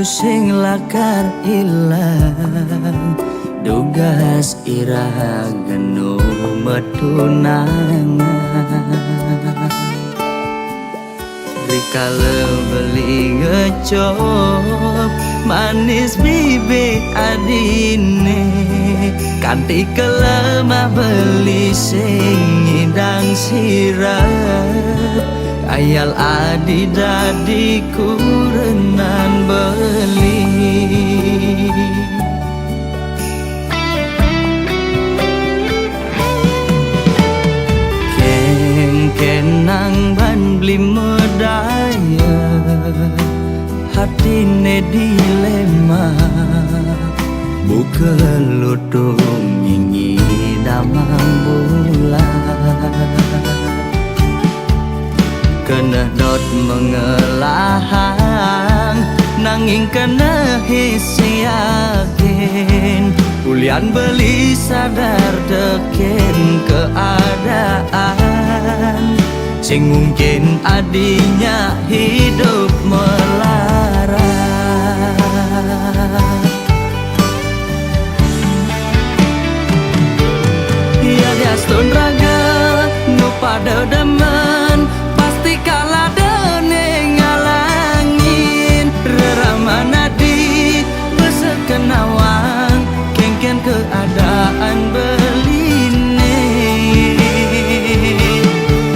sing lakar ilang dugas ira genu metunangan rikala beli ngecop manis bibit adine kanti kelemah beli sing ngidang sirap ayal adi dadi kurenan beli kenang ban beli medaya hatine dilema buka lutung ngingi damang bulan kena dot mengelahang nanging kena hisi yakin ulian beli sadar teken keadaan sing mungkin adinya hidup melarat ya diastun raga nu pada demen pasti kalah dene ngalangin reramana di besek kenawang kengken keadaan beline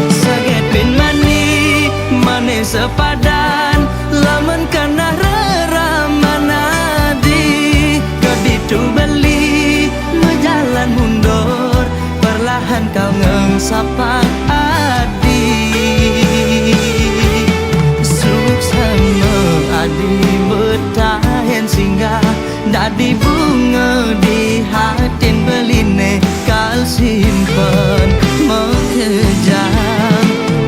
saget bin mani mane sepadan lamun kana reramana di keditu beli mejalan mundur perlahan kau ngengsapang adi bertahan singgah dadi bunga di hatin beline kal simpen mengejam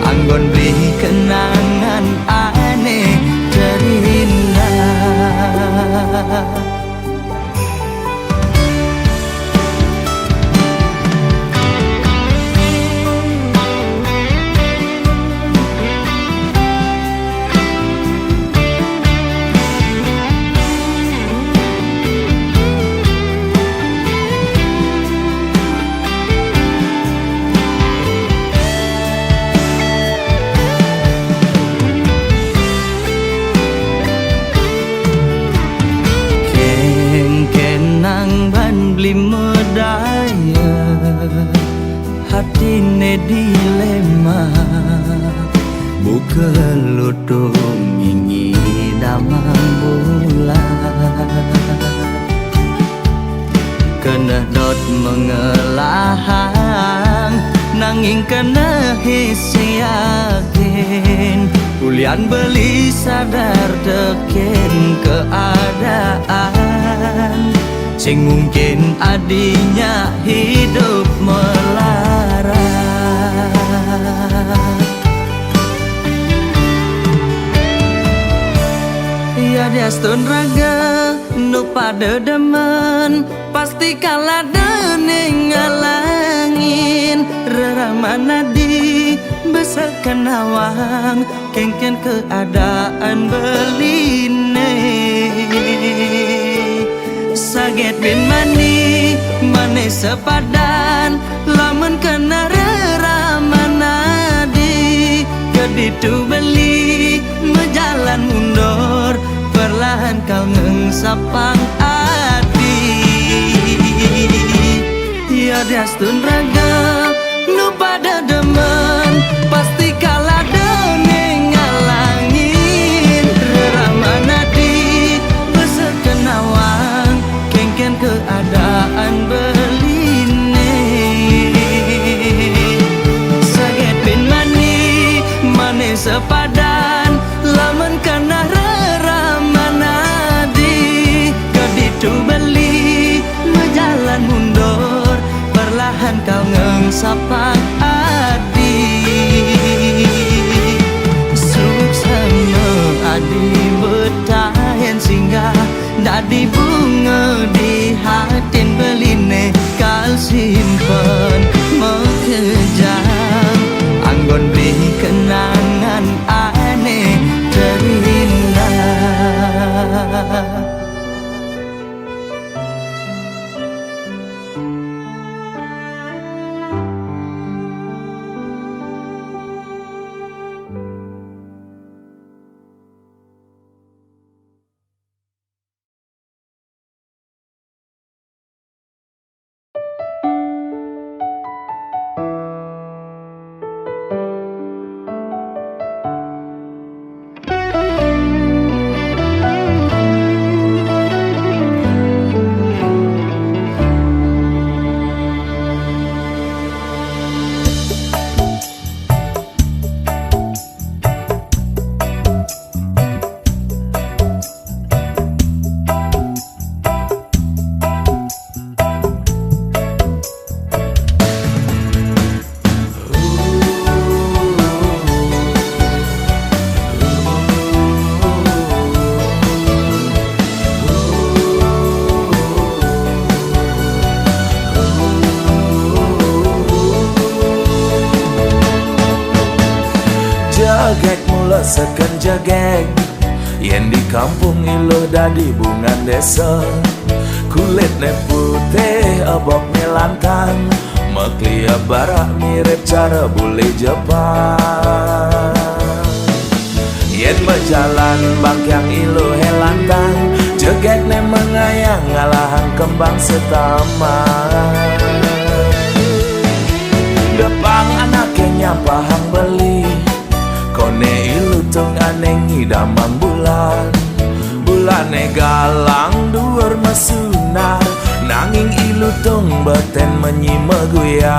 anggon beri kenangan aneh terindah beli medaya hatine dilema buka lutung ngingi damang bulan kena dot mengelahang nanging kena hisi yakin ulian beli sadar teken keadaan sing mungkin adinya hidup melarat ya diastun raga nu pada demen pasti kalah dene ngalangin reramana di besek kenawang kengken keadaan beline saget bin mani mane sepadan lamun kena reramana di keditu beli mejalan mundur perlahan kau ngengsapang adi ya diastun raga nu pada demen pasti kalah dene ngalangin reramana di besek kenawang kengken keadaan beline saget bin mani mane sepadan lamun kana reramana di keditu beli mejalan mundur perlahan kau ngengsapang adi suksama adi bertahan singgah dadi bunga di hatin beline kal simpen mengejam anggon beri kenangan aneh terindah seken jegeng. Yen di kampung ilo dadi bungan desa. Kulitnya putih aboknya lantang, meklia barak mirip cara bule Jepang. Yen berjalan bangkyang ilo helantang, jegeknya mengayang ngalahan kembang setaman. Depang anaknya pahang beli, kone ilutung aneh ngidamang bulan. Bulane galang dhuwur mesunar, nanging ilutung beten menyimeguyang.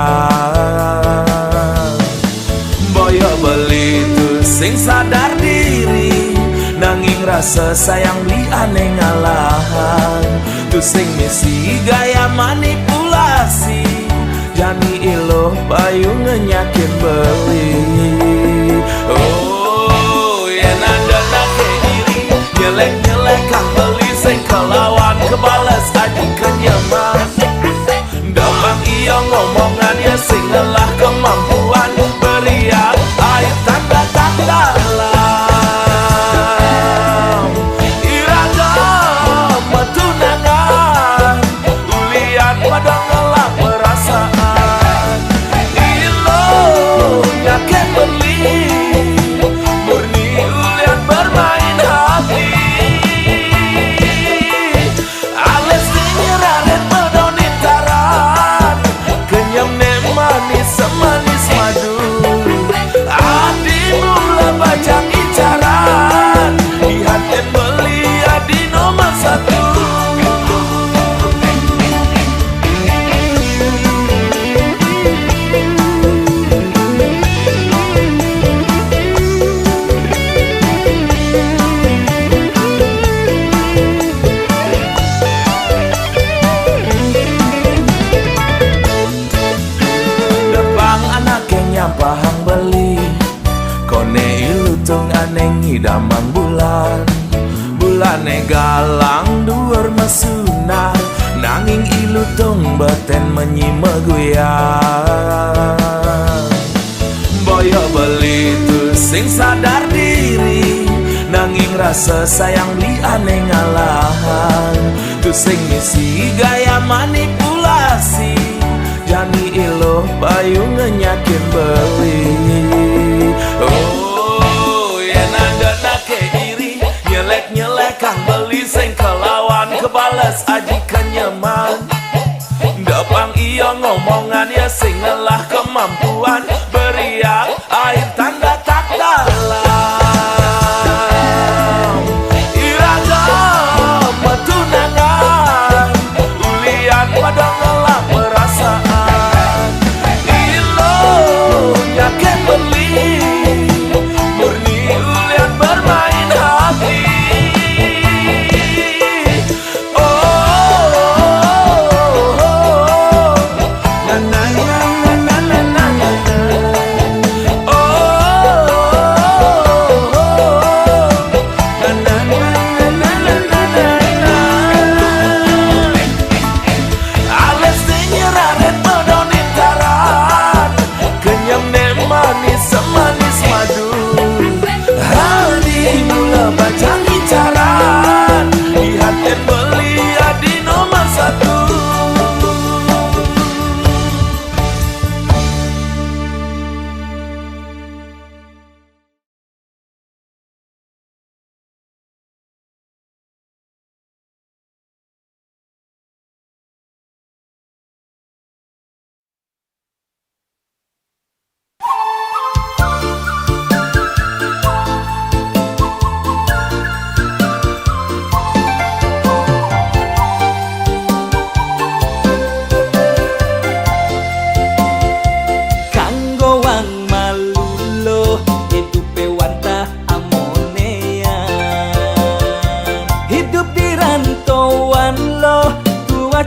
Boyo beli tu sing sadar diri, nanging rasa sayang beli aneh ngalahan. Tu sing misi gaya manipulasi, jani ilo payu ngenyakin beli. Oh, yen ada nake iri, nyelek-nyelek kang beli sing kelawan kebales aji kenyaman. Damang iya ngomongan ya sing lelah kemampuan, beriak air tanda-tanda lam. Iragam tunangan, ulian pada ngelak perasaan. Ilo nyaken beli, murni ulian bermain hati. Ales dinyeraret medonin taran, kenyam ne manis semanis madu. Adi mula bajang incaran, dihatin beli adi nomor satu. Pahang beli, kone ilutung aneh ngidamang bulan. Bulane galang dhuwur mesunar, nanging ilutung beten menyimeguyang. Boyo beli tu sing sadar diri, nanging rasa sayang beli aneh ngalahan. Tu sing misi gaya manipulasi, jani ilo payu ngenyakin beli. Oh, yen ada nake iri, nyelek-nyelek kang beli sing kelawan kebales aji kenyaman. Dapang iya ngomongan ya sing ngelah kemampuan, beriak air tanda tak dalam. Iragam tunangan, ulian pada ngelah perasaan. Nyaken beli, murni ulian bermain hati. Oh, na na na na na na na. Oh, na na na na na na na. Ales dinyeraret medonin taran, kenyam ne manis semanis madu. Hadi mula bacang incaran, dihatin beli adi nomor satu.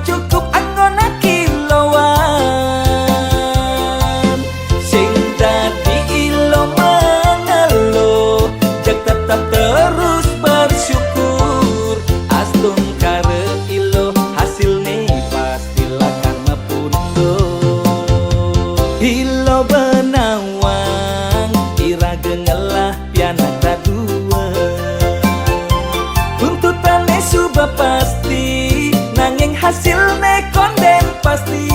Cukup anggona kilauan, sing dadi ilo mengelo, jak tetap terus bersyukur. Astun kare ilo hasilnya pastilah karma pundo. Ilo benawang ira gengelah pianak nanging hasilnya konden pasti.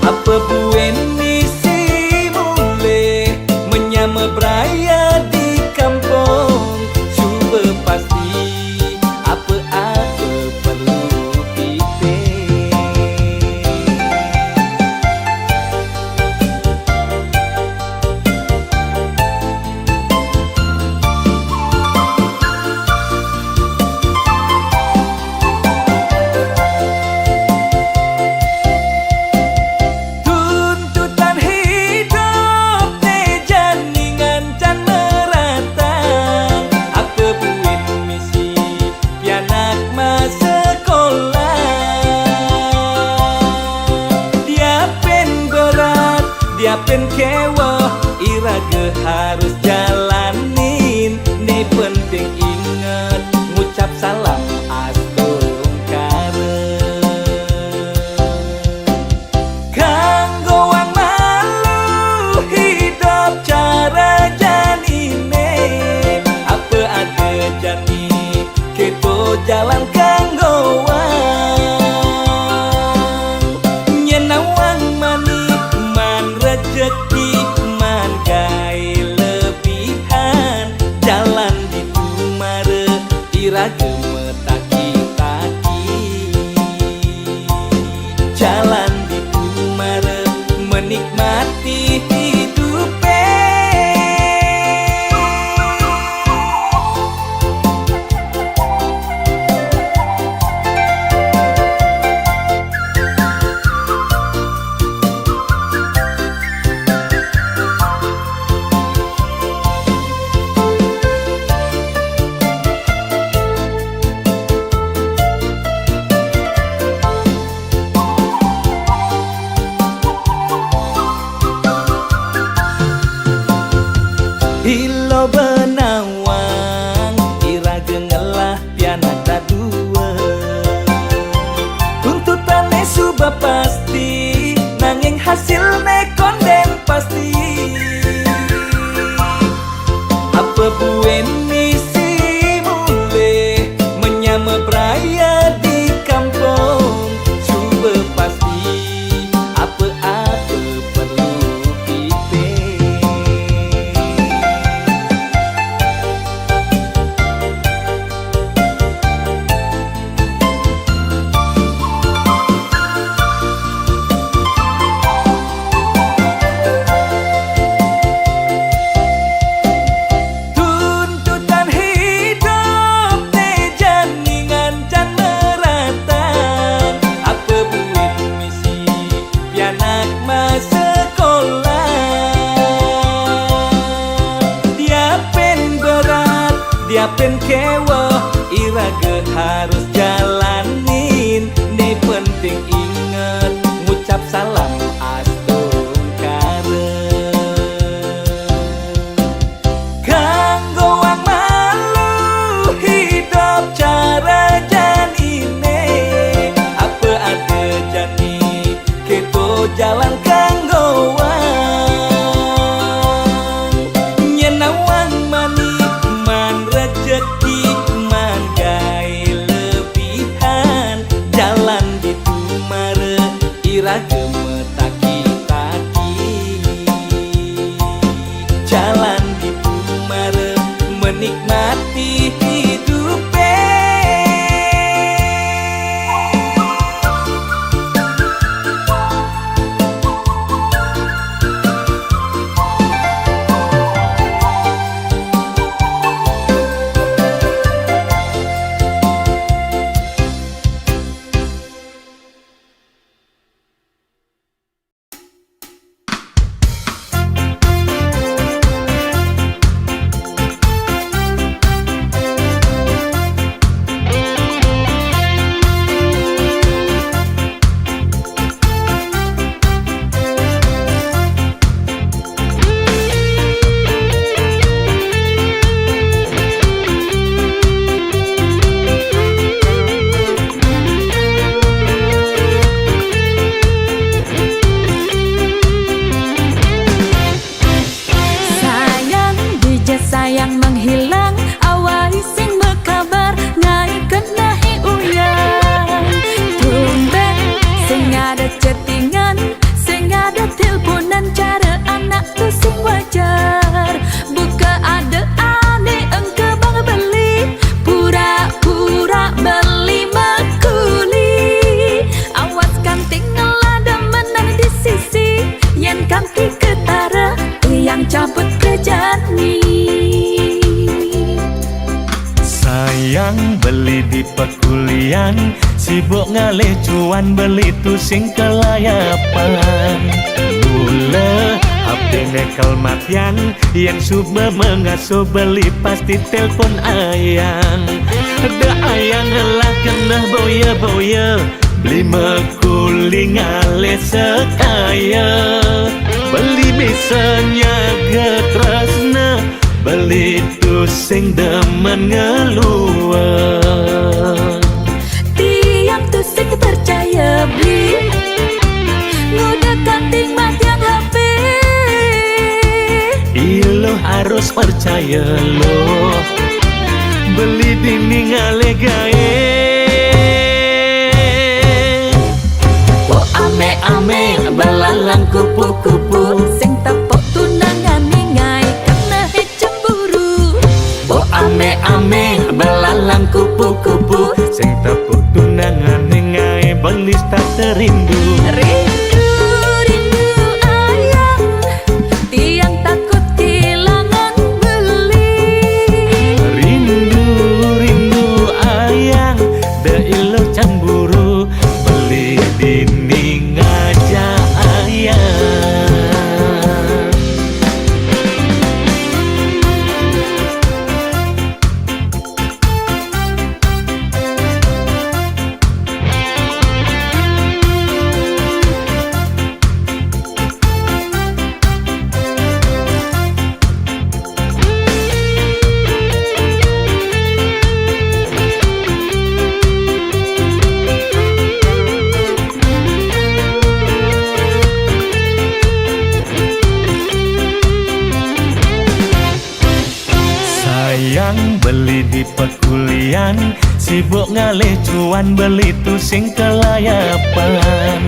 Apa buen misi mulai menyama beraya di kampung, coba pasti apa-apa perlu kita. Tuntutan hidup teh janingan can meratang, apa buin misi pianak mas sekolah. Dia pen berat, dia pen kewah, iraga harus jalanin. Nih penting ingat ngucap salam astungkara. Kanggo wang malu hidup cara janine, apa ada jani kepo jalan kanggo wang. Nyenawang manik man rejeki man gai lebihan, jalan di tumare iraga metaki-taki. Jalan di tumare menikmati hidupe. Ilo benawang iraga ngelah pianak dadua. Tuntutannya suba pasti, nanging hasilnya konden pasti. Apa buen misi mulai menyama beraya di kampung, coba pasti apa-apa perlu kita. Tuntutan hidup teh janingan can meratang, apa buit misi pianak mas sekolah. Dia pen berat, dia pen kewah, iraga harus jalanin. Nih penting ingat ngucap salam astungkara. Kanggo wang malu hidup cara janine, apa ada jani keto jalan kanggo wang. Nyenawang manik man rejeki man gai lebihan, jalan di tumare iraga metaki-taki. Jalan di tumare menikmati hidupe. beli di pekulian, sibuk ngalih cuan beli tu sing kelayapan. Mula HP nekel matian, yang suba mengasuh beli pasti telpon ayang. Ada ayang lah kena boya-boya, beli mekuli ngalih sekaya. Beli bisanya getresna, beli tu sing demen ngeluar. Tiang tu sing percaya beli, ngudah kanting matian HP. Ilo harus percaya lo, beli dinding ale gae. Oh ame-ame belalang kupu-kupu, sing tepok tunangan ningai kena cemburu. Oh ame-ame belalang kupu-kupu, sing tepuk tunangan ningai belis tak terindu. Rindu, rindu ayang, tiang takut kehilangan beli. Rindu, rindu ayang, da ilo cemburu, beli dinding aja ayang. Sayang beli di pekulian, sibuk ngalih cuan beli tu sing kelayapan.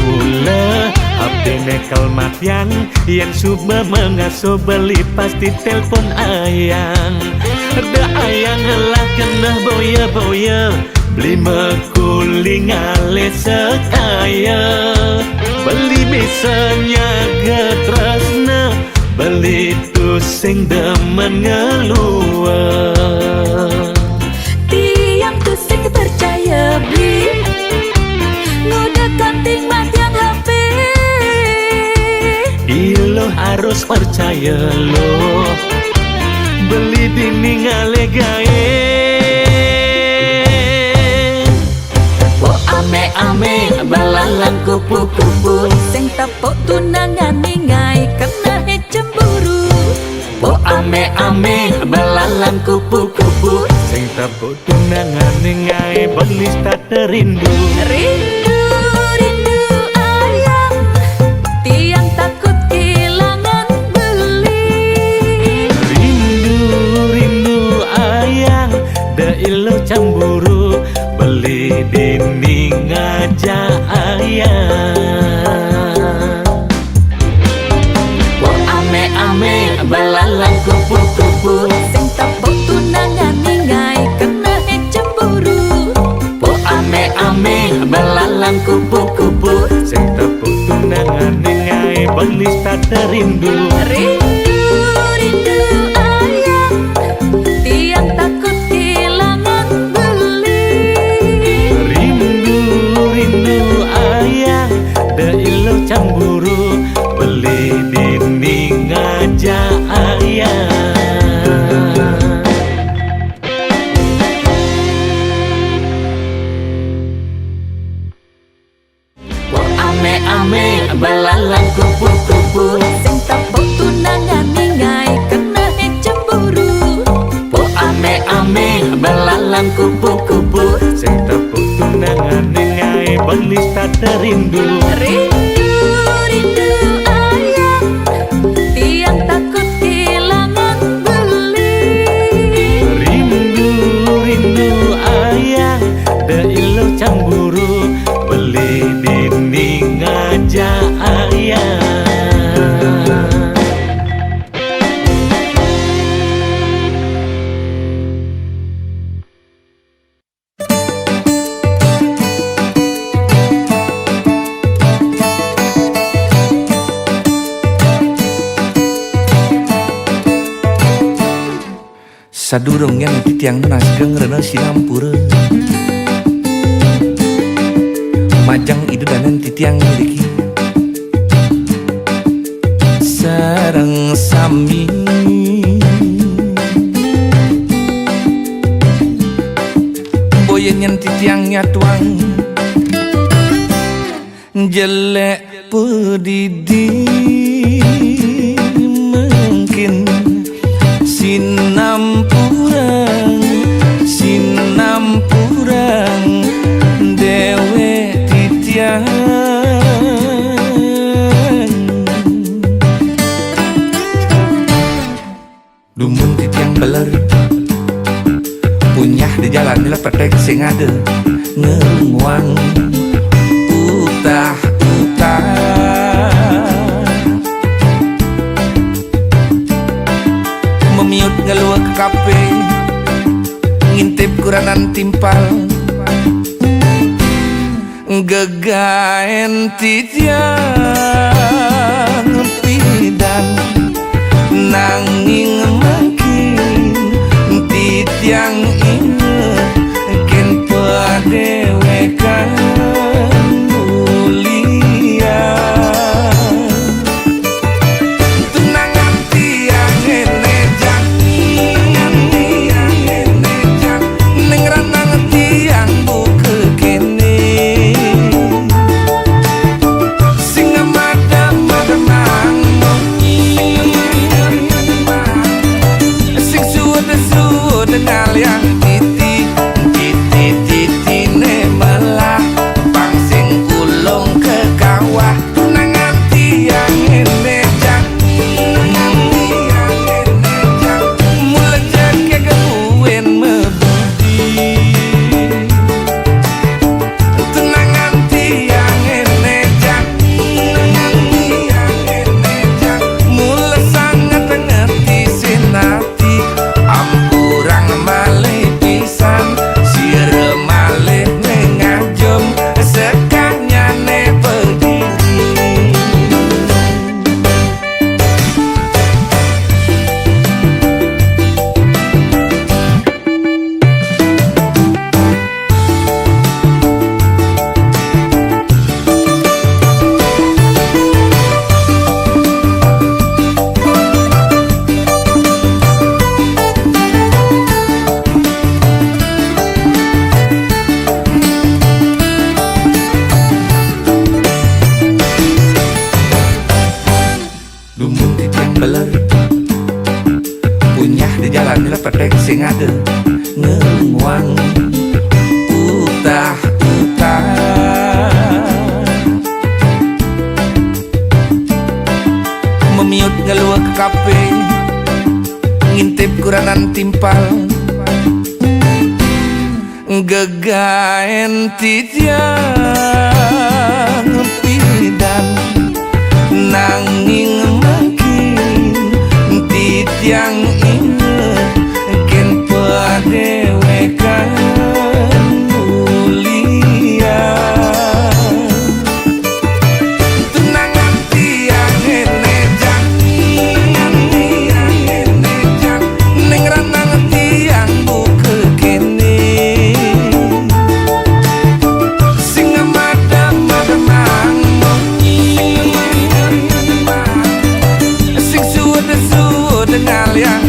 Mula HP nekel matian, yang suba mengasuh beli pasti telpon ayang. Ada ayang lah kena boya-boya, beli mekuli ngalih sekaya. Beli bisanya getresna, beli tu sing demen ngeluar. Tiang tu sing percaya beli, ngudah kanting matian HP. Ilo harus percaya lo, beli dinding ale gae. Oh ame-ame belalang kupu-kupu, sing tepok tunangan ningai kena cemburu. Oh ame-ame belalang kupu-kupu, sing tepuk tunangan ningai belis tak terindu. Rindu, rindu ayang, tiang takut kehilangan beli. Rindu, rindu ayang, da ilo cemburu, beli dinding aja ayang. Oh ame-ame belalang kupu-kupu, sing tepok tunangan ningai kena cemburu. Oh ame-ame belalang kupu-kupu, sing tepuk tunangan ningai belis tak terindu. Rindu, rindu ayang, tiang takut kehilangan beli. Rindu, rindu ayang, da ilo cemburu, beli dinding aja ayang. Oh ame-ame belalang kupu-kupu, sing tepok tunangan ningai kena cemburu. Oh ame-ame belalang kupu-kupu, sing tepuk tunangan ningai belis tak terindu. Rindu, rindu ayang, tiang takut kehilangan beli. Rindu, rindu ayang, da ilo cemburu, beli dinding aja ayang. sadurungnya nanti tiang nas gengrena sinampura majang itu dan nanti tiang miliki sareng sami boyen nanti tiangnya tuang jelek pedidi mungkin sinampurang dewe titiang dumun titiang beler punyah di jalan di lepedek sing ada ngeruang utah memiut ngeluar ke kafe ngintip kuranan timpal gegaen titiang pidan nanging makin titiang inget ken padewekan punyah di jalan lepedek sing ada ngeruang utah memiut ngeluar ke kafe ngintip kuranan timpal gegaen titiang pidan nanging makin titiang inget ken padewekan mulia tunangan tiang enejang neng ranang tiang buke kene sing madam-madamang sing suud-suud ngaliang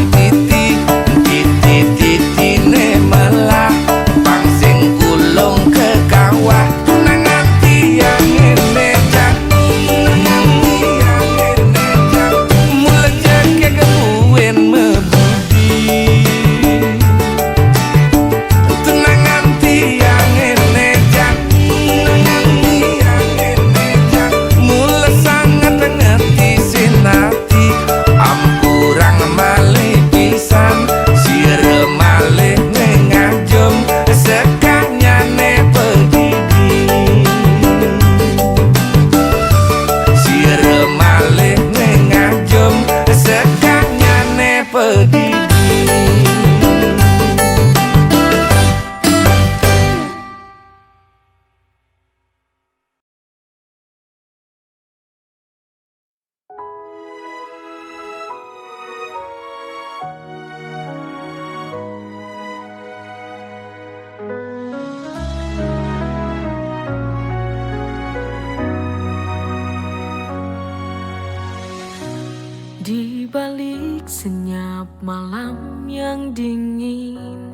malam yang dingin,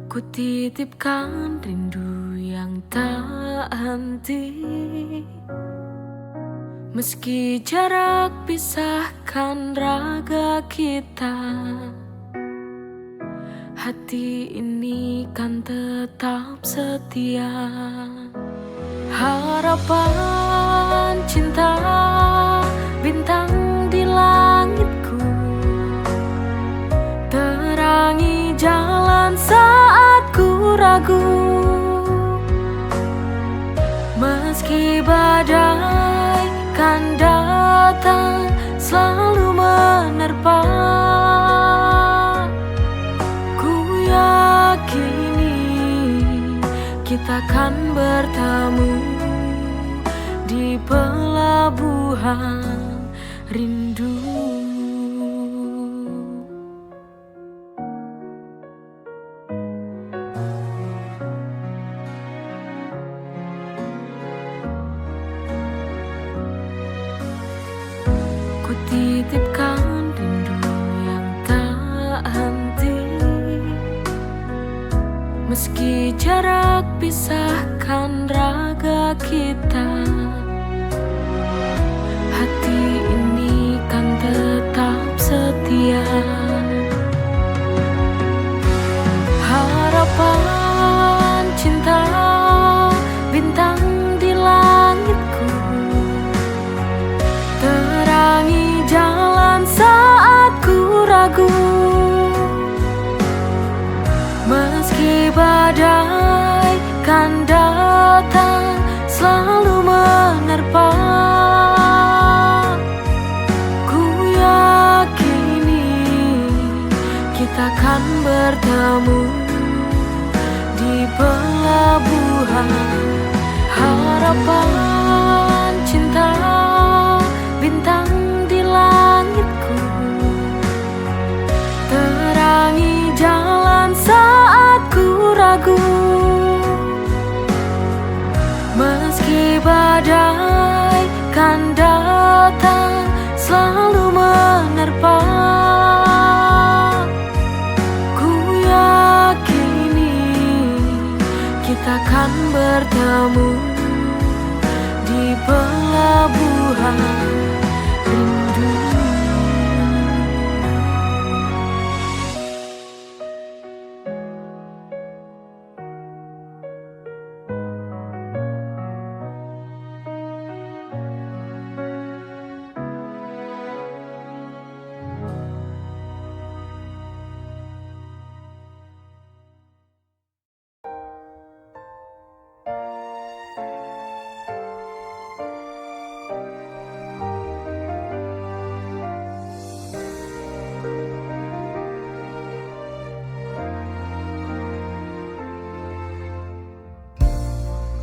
ku titipkan rindu yang tak henti. Meski jarak pisahkan raga kita, hati ini kan tetap setia. Harapan cinta bintang di langitku, terangi jalan saat ku ragu. Meski badai kan datang selalu menerpa, ku yakini kita kan bertemu di pelabuhan rindu. Ku titipkan rindu yang tak henti, meski jarak pisahkan raga kita, hati ini kan tetap setia. Harapan cinta bintang di langitku, terangi jalan saat ku ragu. Meski badai kan datang selalu menerpa, ku yakini kita kan bertemu di pelabuhan. Harapan cinta bintang di langitku, terangi jalan saat ku ragu. Meski badai kan datang selalu menerpa, ku yakini kita kan bertemu di pelabuhan rindu.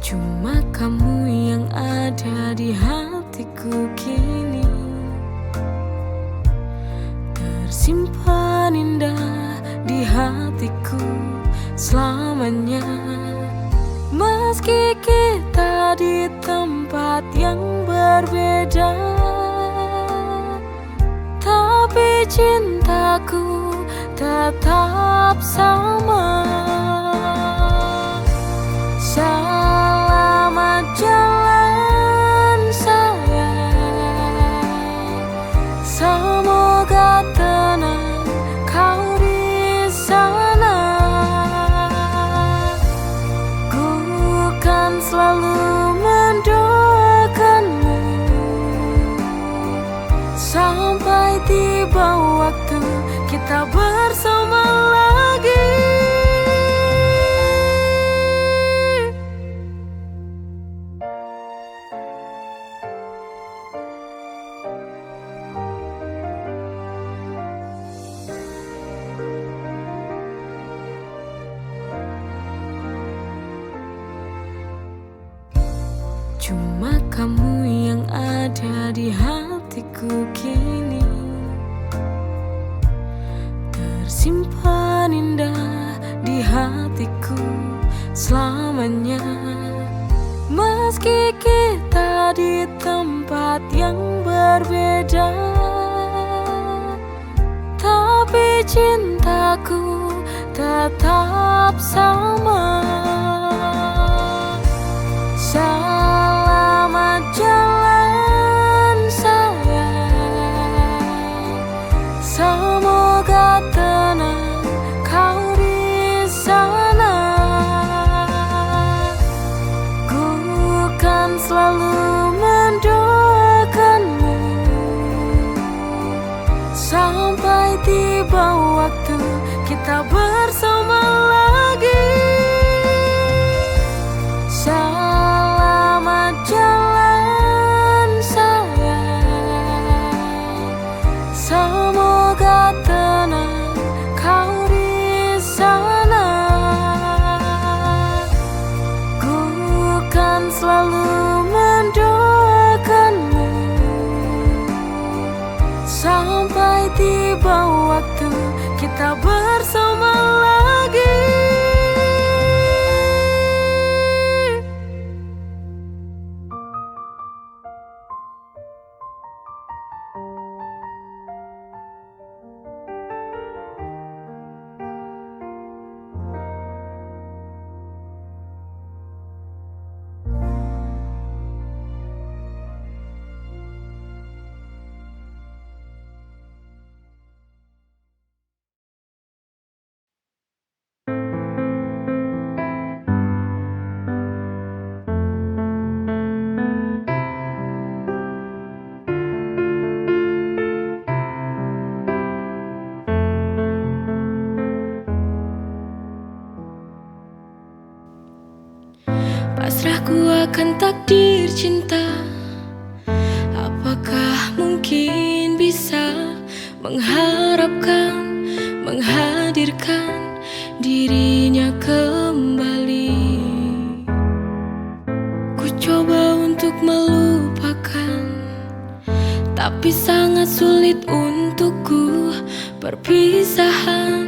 Cuma kamu yang ada di hatiku kini, tersimpan indah di hatiku selamanya. Meski kita di tempat yang berbeda, tapi cintaku tetap sama. Selamat jalan sayang, semoga tenang kau di sana. Ku kan selalu mendoakanmu sampai tiba waktu kita bersama lagi. Cuma kamu yang ada di hatiku kini, tersimpan indah di hatiku selamanya. Meski kita di tempat yang berbeda, tapi cintaku tetap sama. Selamat jalan sayang, semoga tenang kau di sana. Ku kan selalu mendoakanmu sampai tiba waktu kita bersama lagi. Selamat jalan sayang, semoga tenang kau di sana. Ku kan selalu mendoakanmu sampai tiba waktu kita bersama lagi. Pasrahku akan takdir cinta. Apakah mungkin bisa mengharapkan, menghadirkan dirinya kembali? Ku coba untuk melupakan, tapi sangat sulit untukku. Perpisahan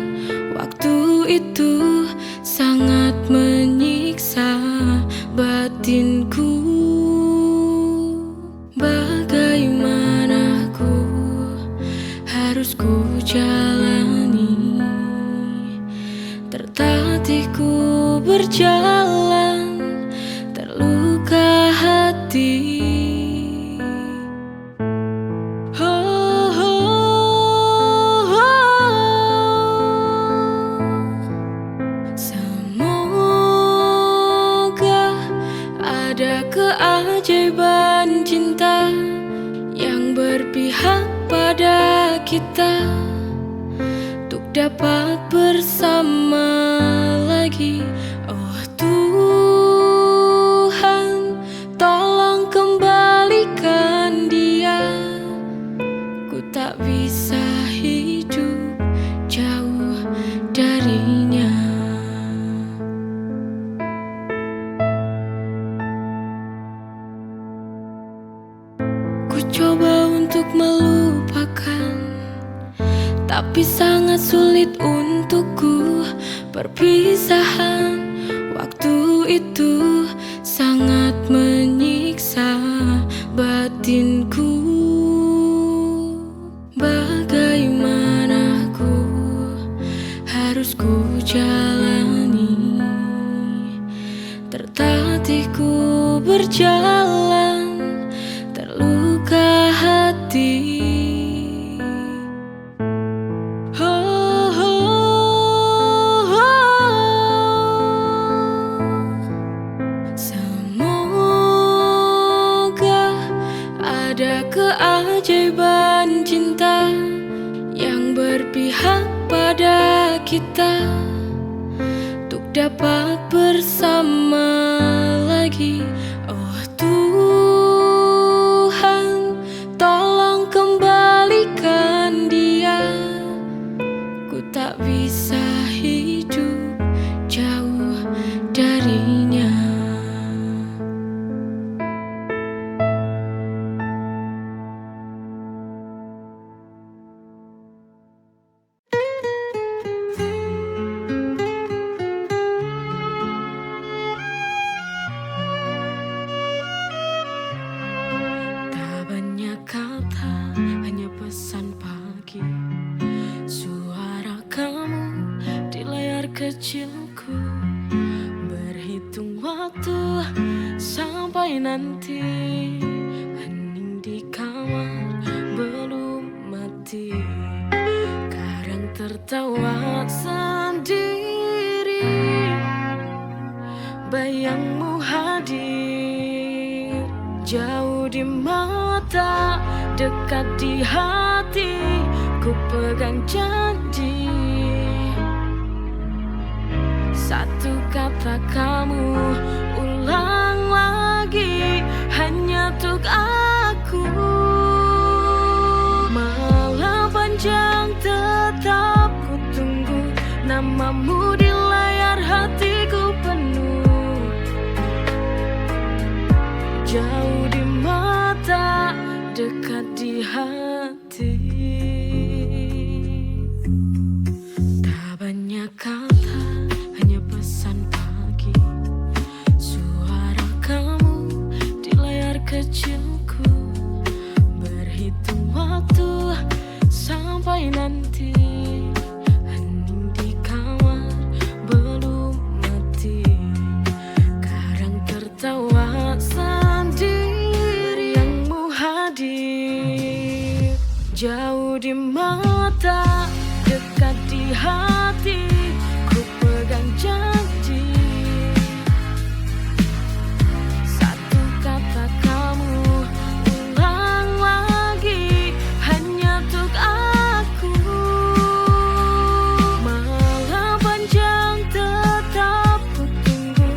waktu itu sangat menyiksa batinku. Bagaimana ku harus ku jalani? Tertatih ku berjalan, terluka hati. Ada keajaiban cinta yang berpihak pada kita untuk dapat bersama lagi. Oh Tuhan, tolong kembalikan dia. Ku tak bisa hidup jauh darinya. Coba untuk melupakan, tapi sangat sulit untukku. Perpisahan waktu itu sangat menyiksa batinku. Bagaimana ku harus ku jalani? Tertatih ku berjalan, terluka hati. Semoga ada keajaiban cinta yang berpihak pada kita untuk dapat bersama lagi. Oh Tuhan, tolong kembalikan dia. Ku tak bisa hidup jauh darinya. waktu sampai nanti. Hening di kamar belum mati, kadang tertawa sendiri. Bayangmu hadir, jauh di mata, dekat di hati. Ku pegang janji, satu kata kamu ulang lagi, hanya untuk aku. Malam panjang tetap ku tunggu, namamu di layar hatiku penuh. Jauh di mata, dekat di hati. Tak banyak kata, hanya pesan pagi. Suara kamu di layar kecilku, berhitung waktu sampai nanti. Hening di kamar belum mati, kadang tertawa sendiri. Yangmu hadir, jauh di mata, dekat di hati. Ku pegang janji, satu kata kamu ulang lagi, hanya untuk aku. Malam panjang tetap ku tunggu,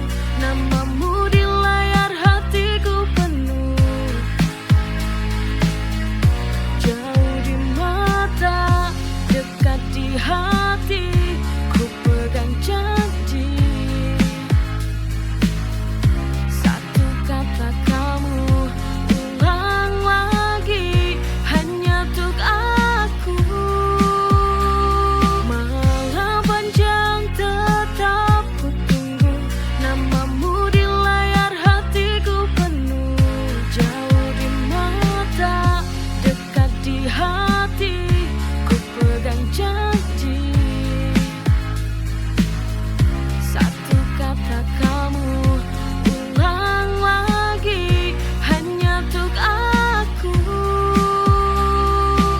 namamu di layar hatiku penuh. Jauh di mata, dekat di hati. Ku pegang janji, satu kata kamu ulang lagi, hanya untuk aku. Malam panjang tetap ku tunggu, namamu di layar hatiku penuh. Jauh di mata, dekat di hati. Ku pegang janji, satu kata kamu ulang lagi, hanya untuk aku.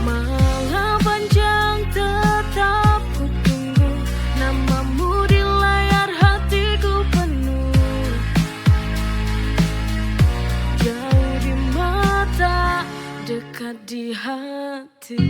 Malam panjang tetap ku tunggu, namamu di layar hatiku penuh. Jauh di mata, dekat di hati.